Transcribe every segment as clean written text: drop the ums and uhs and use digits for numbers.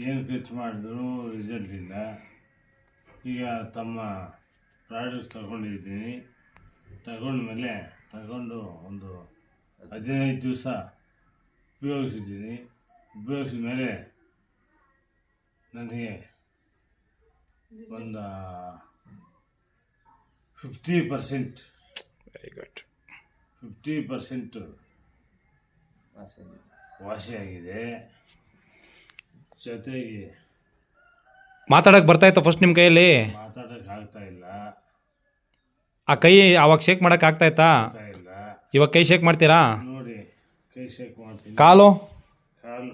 ಏನು ಖರ್ಚು ಮಾಡಿದ್ರು ರಿಸಲ್ಟ್ ಇಲ್ಲ. ಈಗ ತಮ್ಮ ಪ್ರಾಡಕ್ಟ್ ತಗೊಂಡಿದ್ದೀನಿ. ತಗೊಂಡು ಒಂದು 15 ದಿವಸ ಉಪಯೋಗಿಸಿದ್ದೀನಿ. ಉಪಯೋಗಿಸಿದ ಮೇಲೆ ನನಗೆ ಒಂದು 50% ವೆರಿ ಗುಡ್ 50% ವಾಸಿಯಾಗಿದೆ. ಜೊತೆಗೆ ಮಾತಾಡಕ್ಕೆ ಬರ್ತಾಯಿತ್ತು ಫಸ್ಟ್ ನಿಮ್ಮ ಕೈಯಲ್ಲಿ? ಮಾತಾಡೋಕ್ಕೆ ಆಗ್ತಾ ಇಲ್ಲ. ಆ ಕೈ ಅವಾಗ ಶೇಕ್ ಮಾಡೋಕ್ಕೆ ಆಗ್ತಾಯಿತ್ತಾ? ಇಲ್ಲ. ಇವಾಗ ಕೈ ಶೇಕ್ ಮಾಡ್ತೀರಾ? ನೋಡಿ, ಕೈ ಶೇಕ್ ಮಾಡ್ತೀನಿ. ಕಾಲು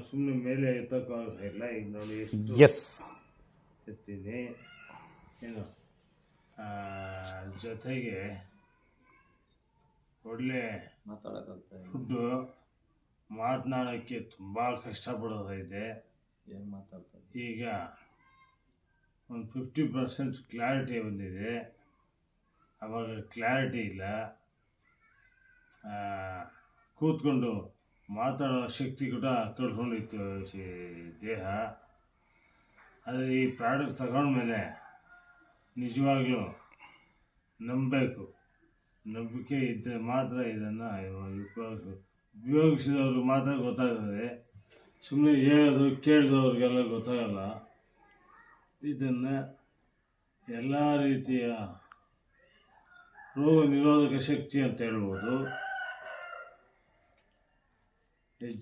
ಸುಮ್ಮನೆ ಮೇಲೆ ಎತ್ತೋಕ್ಕಾಗ್ತಾ ಇಲ್ಲ. ಈಗ ನೋಡಿ ಎಸ್ ಎತ್ತೀನಿ. ಏನು ಜೊತೆಗೆ ಒಳ್ಳೆ ಫುಡ್ಡು. ಮಾತನಾಡೋಕ್ಕೆ ತುಂಬ ಕಷ್ಟಪಡೋದೈತೆ. ಈಗ ಒಂದು 50% ಕ್ಲಾರಿಟಿ ಬಂದಿದೆ. ಆವಾಗ ಕ್ಲಾರಿಟಿ ಇಲ್ಲ. ಕೂತ್ಕೊಂಡು ಮಾತಾಡೋ ಶಕ್ತಿ ಕೂಡ ಕಳ್ಕೊಂಡಿತ್ತು ದೇಹ. ಆದರೆ ಈ ಪ್ರಾಡಕ್ಟ್ ತಗೊಂಡ್ಮೇಲೆ ನಿಜವಾಗ್ಲೂ ನಂಬಬೇಕು. ನಂಬಿಕೆ ಇದ್ದರೆ ಮಾತ್ರ ಇದನ್ನು ಉಪಯೋಗಿಸಿದವ್ರಿಗೆ ಮಾತ್ರ ಗೊತ್ತಾಗ್ತದೆ. ಸುಮ್ಮನೆ ಹೇಳೋದು ಕೇಳಿದವ್ರಿಗೆಲ್ಲ ಗೊತ್ತಾಗಲ್ಲ. ಇದನ್ನು ಎಲ್ಲ ರೀತಿಯ ರೋಗ ನಿರೋಧಕ ಶಕ್ತಿ ಅಂತ ಹೇಳ್ಬೋದು.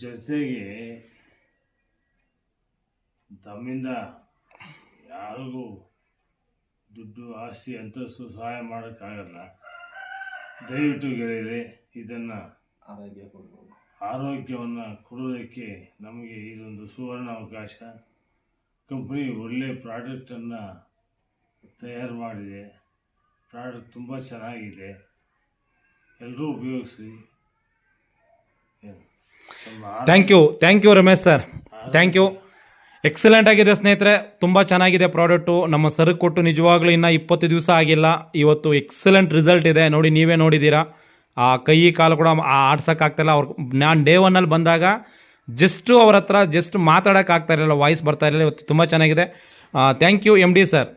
ಜೊತೆಗೆ ತಮ್ಮಿಂದ ಯಾರಿಗೂ ದುಡ್ಡು ಆಸ್ತಿ ಅಂತಸ್ತು ಸಹಾಯ ಮಾಡೋಕ್ಕಾಗಲ್ಲ. ದಯವಿಟ್ಟು ಗೆಳೆಯರೆ, ಇದನ್ನು ಆರೋಗ್ಯವನ್ನು ಕೊಡೋದಕ್ಕೆ ನಮಗೆ ಇದೊಂದು ಸುವರ್ಣ ಅವಕಾಶ. ಕಂಪ್ನಿ ಒಳ್ಳೆ ಪ್ರಾಡಕ್ಟನ್ನು ತಯಾರು ಮಾಡಿದೆ. ಪ್ರಾಡಕ್ಟ್ ತುಂಬ ಚೆನ್ನಾಗಿದೆ. ಎಲ್ಲರೂ ಉಪಯೋಗಿಸಿ. Thank you Ramesh sir, thank you. Excellent ಆಗಿದೆ ಸ್ನೇಹಿತರೆ, ತುಂಬ ಚೆನ್ನಾಗಿದೆ ಪ್ರಾಡಕ್ಟು. ನಮ್ಮ ಸರಕು ಕೊಟ್ಟು ನಿಜವಾಗ್ಲೂ ಇನ್ನೂ 20 ದಿವಸ ಆಗಿಲ್ಲ. ಇವತ್ತು ಎಕ್ಸಲೆಂಟ್ ರಿಸಲ್ಟ್ ಇದೆ. ನೋಡಿ, ನೀವೇ ನೋಡಿದ್ದೀರಾ. ಆ ಕೈ ಕಾಲು ಕೂಡ ಆಡ್ಸೋಕ್ಕಾಗ್ತಾಯಿಲ್ಲ. ನಾನು ಡೇ 1 ಬಂದಾಗ ಅವ್ರ ಹತ್ರ ಮಾತಾಡೋಕ್ಕಾಗ್ತಾ ಇರಲಿಲ್ಲ, ವಾಯ್ಸ್ ಬರ್ತಾ ಇರಲಿಲ್ಲ. ಇವತ್ತು ತುಂಬ ಚೆನ್ನಾಗಿದೆ. Thank you MD sir.